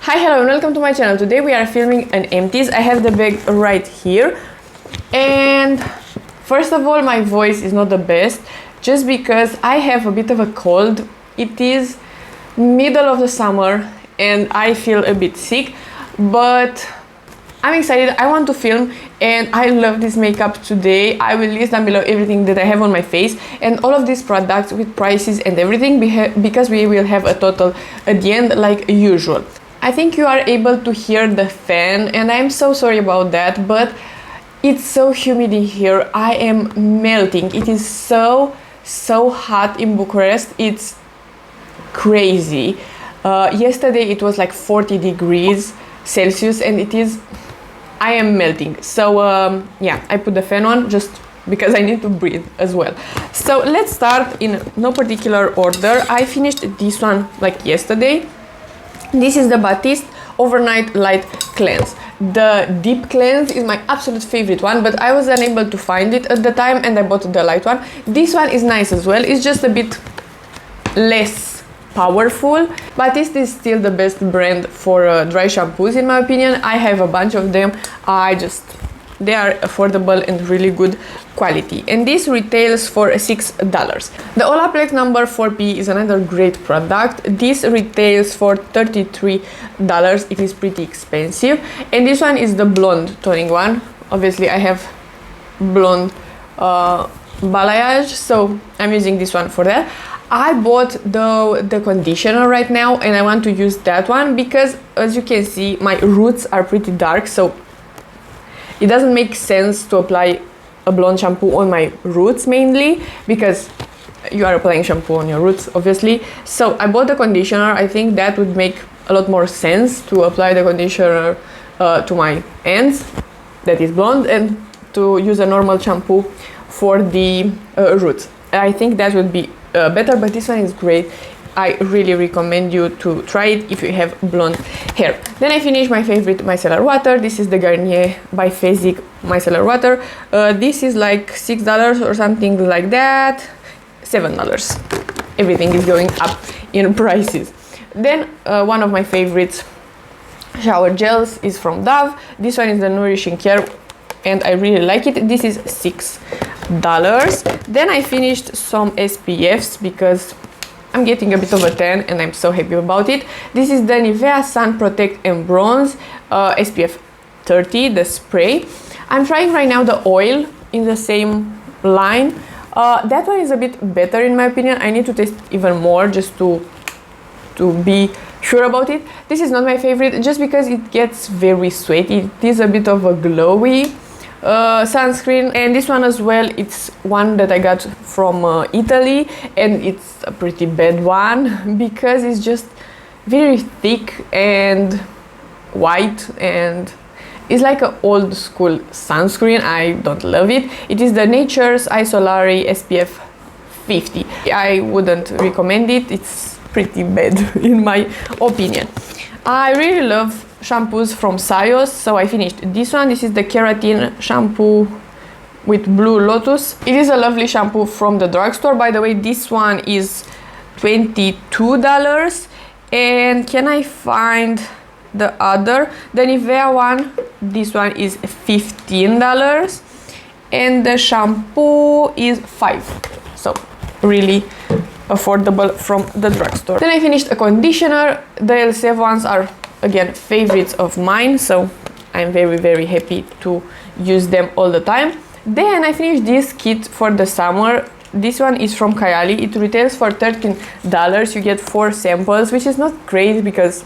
Hi, hello and welcome to my channel. Today we are filming an Empties. I have the bag right here, and first of all, my voice is not the best just because I have a bit of a cold. It is middle of the summer and I feel a bit sick, but I'm excited. I want to film and I love this makeup today. I will list down below everything that I have on my face and all of these products with prices and everything because we will have a total at the end like usual. I think you are able to hear the fan and I'm so sorry about that, but it's so humid in here. I am melting. It is so hot in Bucharest. It's crazy. Yesterday it was like 40 degrees Celsius and I am melting. So yeah, I put the fan on just because I need to breathe as well. So let's start in no particular order. I finished this one like yesterday. This is the Batiste Overnight Light Cleanse. The Deep Cleanse is my absolute favorite one, but I was unable to find it at the time and I bought the light one. This one is nice as well. It's just a bit less powerful. Batiste is still the best brand for dry shampoos in my opinion. I have a bunch of them. They are affordable and really good quality, and this retails for $6. The Olaplex number 4P is another great product. This retails for $33. It is pretty expensive, and this one is the blonde toning one. Obviously I have blonde balayage, so I'm using this one for that. I bought the conditioner right now and I want to use that one because as you can see my roots are pretty dark, so it doesn't make sense to apply a blonde shampoo on my roots mainly because you are applying shampoo on your roots obviously. So I bought the conditioner. I think that would make a lot more sense to apply the conditioner to my ends that is blonde and to use a normal shampoo for the roots. I think that would be better, but this one is great. I really recommend you to try it if you have blonde hair. Then I finished my favorite micellar water. This is the Garnier Biphasic micellar water. This is like $6 or something like that. $7. Everything is going up in prices. Then one of my favorites shower gels is from Dove. This one is the Nourishing Care and I really like it. This is $6. Then I finished some SPFs because I'm getting a bit of a tan and I'm so happy about it. This is the Nivea Sun Protect and Bronze SPF 30, the spray. I'm trying right now the oil in the same line. That one is a bit better in my opinion. I need to taste even more just to be sure about it. This is not my favorite just because it gets very sweaty. It is a bit of a glowy sunscreen, and this one as well, it's one that I got from Italy and it's a pretty bad one because it's just very thick and white and it's like an old school sunscreen. I don't love it. It is the Nature's Solari SPF 50. I wouldn't recommend it. It's pretty bad in my opinion. I really love shampoos from Syoss, so I finished this one. This is the Keratin shampoo with Blue Lotus. It is a lovely shampoo from the drugstore. By the way, this one is $22. And can I find the other? The Nivea one, this one is $15 and the shampoo is $5. So really affordable from the drugstore. Then I finished a conditioner. The Elseve ones are again favorites of mine, so I'm very happy to use them all the time. Then I finished this kit for the summer. This one is from Kayali. It retails for $13. You get 4 samples, which is not great because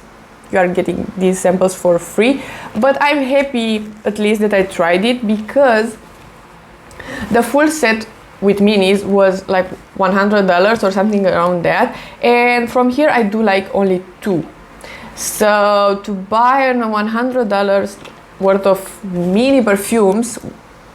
you are getting these samples for free, but I'm happy at least that I tried it because the full set with minis was like $100 or something around that, and from here I do like only 2. So to buy $100 worth of mini perfumes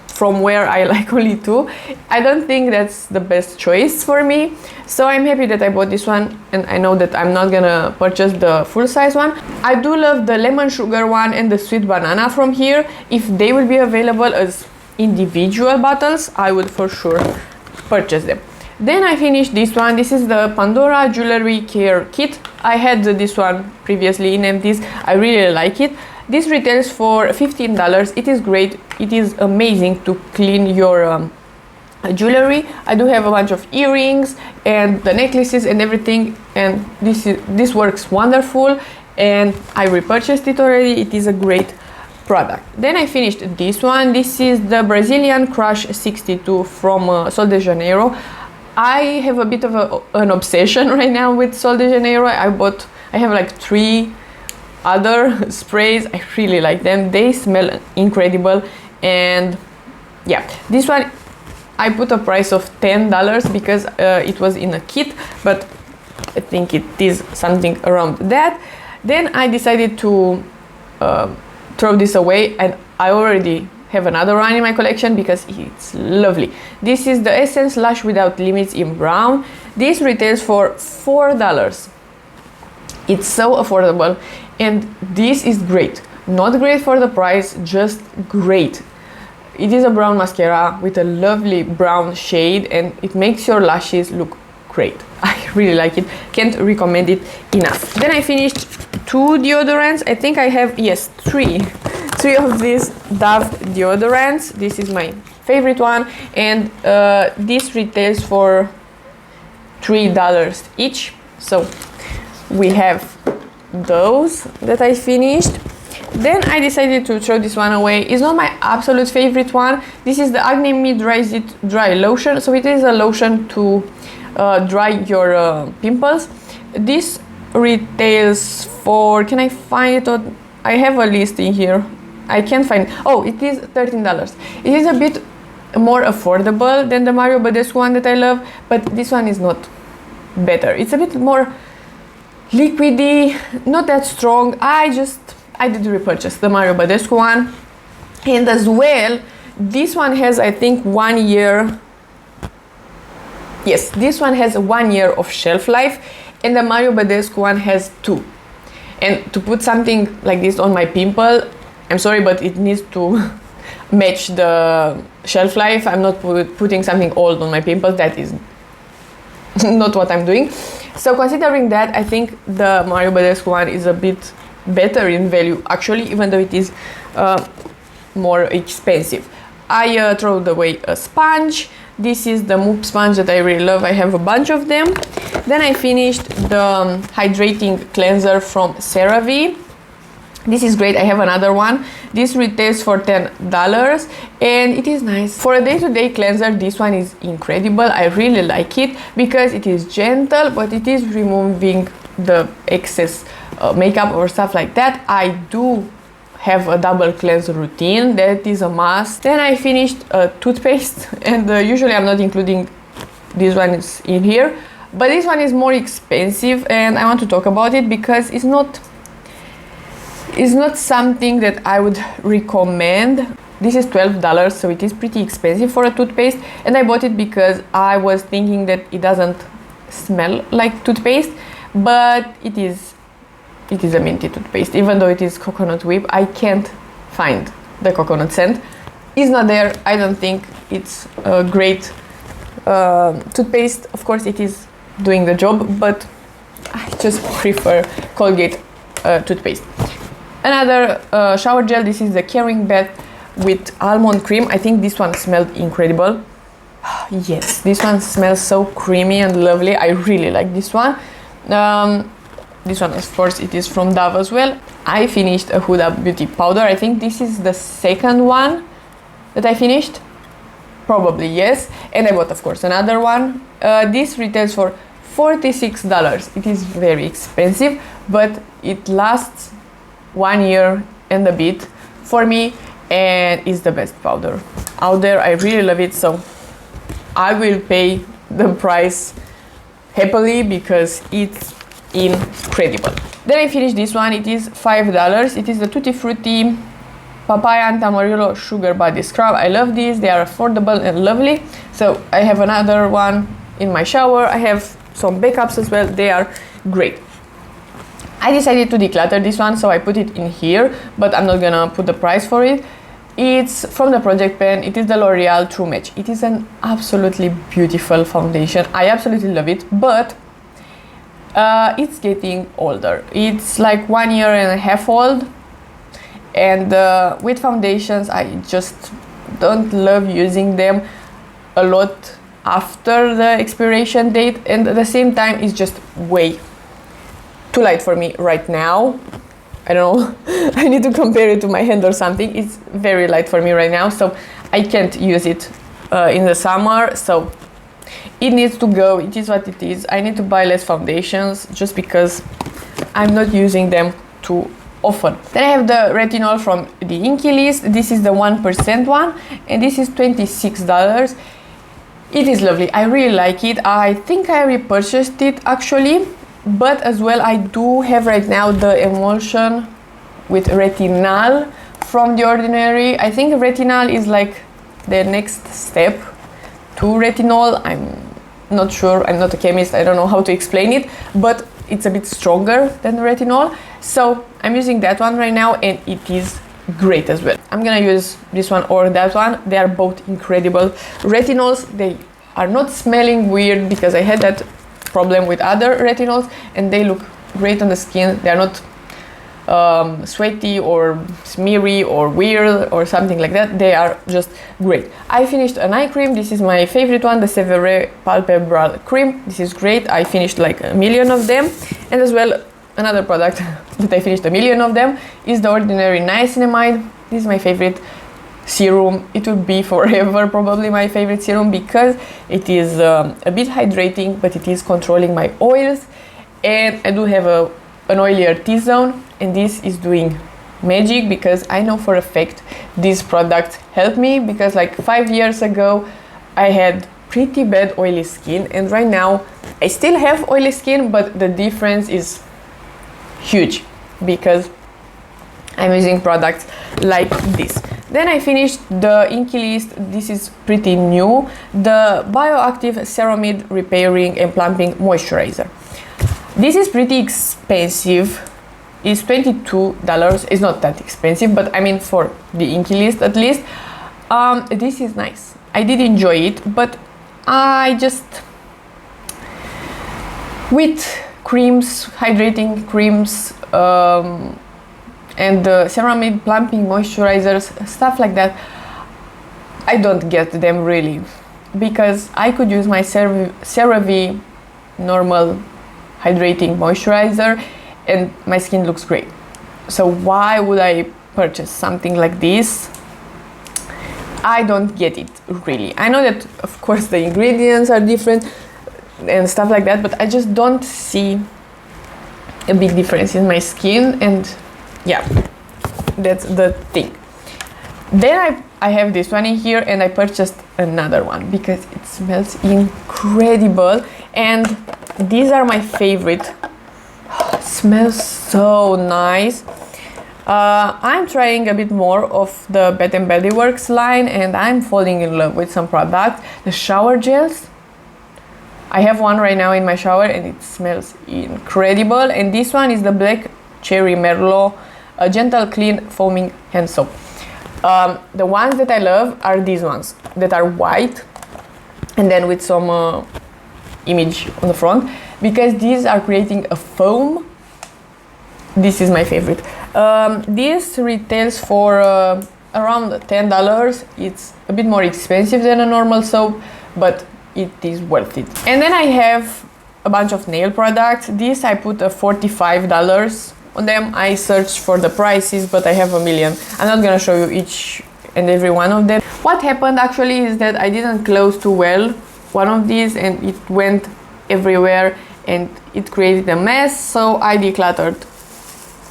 from where I like only 2, I don't think that's the best choice for me. So I'm happy that I bought this one, and I know that I'm not gonna purchase the full size one. I do love the lemon sugar one and the sweet banana from here. If they will be available as individual bottles, I would for sure purchase them. Then I finished this one. This is the Pandora Jewellery Care Kit. I had this one previously in Empties. I really like it. This retails for $15. It is great. It is amazing to clean your jewelry. I do have a bunch of earrings and the necklaces and everything, and this works wonderful, and I repurchased it already. It is a great product. Then I finished this one. This is the Brazilian Crush 62 from Sol de Janeiro. I have a bit of an obsession right now with Sol de Janeiro. I have like 3 other sprays. I really like them. They smell incredible, and yeah, this one I put a price of $10 because it was in a kit, but I think it is something around that. Then I decided to throw this away, and I already have another one in my collection because it's lovely. This is the Essence Lash Without Limits in brown. This retails for $4. It's so affordable, and this is great. Not great for the price, just great. It is a brown mascara with a lovely brown shade, and it makes your lashes look great. I really like it. Can't recommend it enough. Then I finished 2 deodorants. I think I have, yes, 3 of these Dove deodorants. This is my favorite one, and this retails for $3 each. So we have those that I finished. Then I decided to throw this one away. It's not my absolute favorite one. This is the Acnemy Dryzit Dry Lotion. So it is a lotion to dry your pimples. This retails for, can I find it? I have a list in here. I can't find it. Oh, it is $13. It is a bit more affordable than the Mario Badescu one that I love, but this one is not better. It's a bit more liquidy, not that strong. I did repurchase the Mario Badescu one, and as well this one has, I think, 1 year. Yes, this one has 1 year of shelf life, and the Mario Badescu one has 2. And to put something like this on my pimple, I'm sorry, but it needs to match the shelf life. I'm not putting something old on my pimples. That is not what I'm doing. So considering that, I think the Mario Badescu one is a bit better in value, actually, even though it is more expensive. I threw away a sponge. This is the Mousse sponge that I really love. I have a bunch of them. Then I finished the hydrating cleanser from Cerave. This is great. I have another one. This retails for $10, and it is nice. For a day-to-day cleanser, this one is incredible. I really like it because it is gentle, but it is removing the excess makeup or stuff like that. I do have a double cleanse routine. That is a must. Then I finished toothpaste, and usually I'm not including these ones in here, but this one is more expensive, and I want to talk about it because it's not something that I would recommend. This is $12, so it is pretty expensive for a toothpaste, and I bought it because I was thinking that it doesn't smell like toothpaste, but it is a minty toothpaste. Even though it is coconut whip, I can't find the coconut scent. It's not there. I don't think it's a great toothpaste. Of course it is doing the job, but I just prefer Colgate toothpaste. Another shower gel. This is the Caring Bath with almond cream. I think this one smelled incredible. Yes, this one smells so creamy and lovely. I really like this one. This one, of course, it is from Dove as well. I finished a Huda Beauty powder. I think this is the second one that I finished. Probably, yes. And I bought, of course, another one. This retails for $46. It is very expensive, but it lasts 1 year and a bit for me, and is the best powder out there. I really love it, so I will pay the price happily because it's incredible. Then I finished this one. It is $5. It is the Tutti Frutti Papaya and Tamarillo Sugar Body Scrub. I love these. They are affordable and lovely. So I have another one in my shower. I have some backups as well. They are great. I decided to declutter this one, so I put it in here, but I'm not gonna put the price for it. It's from the Project Pen. It is the L'Oreal True Match. It is an absolutely beautiful foundation. I absolutely love it, but it's getting older. It's like 1.5 years old, and with foundations I just don't love using them a lot after the expiration date, and at the same time it's just way too light for me right now. I don't know, I need to compare it to my hand or something. It's very light for me right now, so I can't use it in the summer, so it needs to go. It is what it is. I need to buy less foundations just because I'm not using them too often. Then I have the retinol from the Inky List. This is the 1% one, and this is $26. It is lovely. I really like it. I think I repurchased it actually, but as well I do have right now the emulsion with retinol from The Ordinary. I think retinol is like the next step to retinol. I'm not sure, I'm not a chemist, I don't know how to explain it, but it's a bit stronger than retinol. So I'm using that one right now, and it is great as well. I'm gonna use this one or that one. They are both incredible. Retinols, they are not smelling weird, because I had that problem with other retinols, and they look great on the skin. They are not sweaty or smeary or weird or something like that. They are just great. I finished an eye cream. This is my favorite one, the Cerave Palpebral Cream. This is great. I finished like 1 million of them. And as well, another product that I finished 1 million of them is the Ordinary Niacinamide. This is my favorite serum. It will be forever probably my favorite serum, because it is a bit hydrating, but it is controlling my oils, and I do have an oilier T-zone, and this is doing magic, because I know for a fact these products help me, because like 5 years ago I had pretty bad oily skin, and right now I still have oily skin, but the difference is huge because I'm using products like this. Then I finished the Inky List. This is pretty new, the Bioactive Ceramide Repairing and Plumping Moisturizer. This is pretty expensive. It's $22. It's not that expensive, but I mean for the Inky List at least. This is nice. I did enjoy it, but I just, with creams, hydrating creams, and the ceramide plumping moisturizers, stuff like that, I don't get them really, because I could use my CeraVe normal hydrating moisturizer and my skin looks great. So why would I purchase something like this? I don't get it really. I know that of course the ingredients are different and stuff like that, but I just don't see a big difference in my skin, and yeah, that's the thing. Then I have this one in here, and I purchased another one because it smells incredible, and these are my favorite. It smells so nice. I'm trying a bit more of the Bath & Body Works line, and I'm falling in love with some products. The shower gels, I have one right now in my shower, and it smells incredible. And this one is the Black Cherry Merlot, a gentle clean foaming hand soap. The ones that I love are these ones that are white and then with some image on the front, because these are creating a foam. This is my favorite. This retails for around $10. It's a bit more expensive than a normal soap, but it is worth it. And then I have a bunch of nail products. This I put a $45 on them. I searched for the prices, but I have 1 million. I'm not gonna show you each and every one of them. What happened actually is that I didn't close too well one of these, and it went everywhere and it created a mess, so I decluttered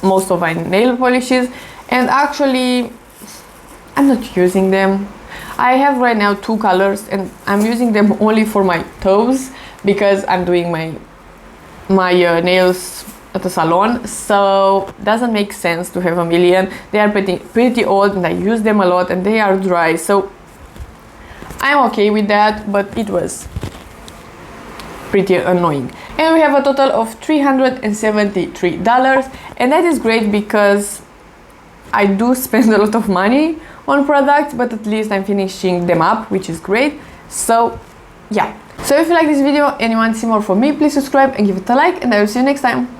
most of my nail polishes, and actually I'm not using them. I have right now 2 colors, and I'm using them only for my toes because I'm doing my nails at the salon, so doesn't make sense to have 1 million. They are pretty old, and I use them a lot, and they are dry, so I'm okay with that, but it was pretty annoying. And we have a total of $373, and that is great because I do spend a lot of money on products, but at least I'm finishing them up, which is great. So yeah. So if you like this video and you want to see more from me, please subscribe and give it a like, and I will see you next time.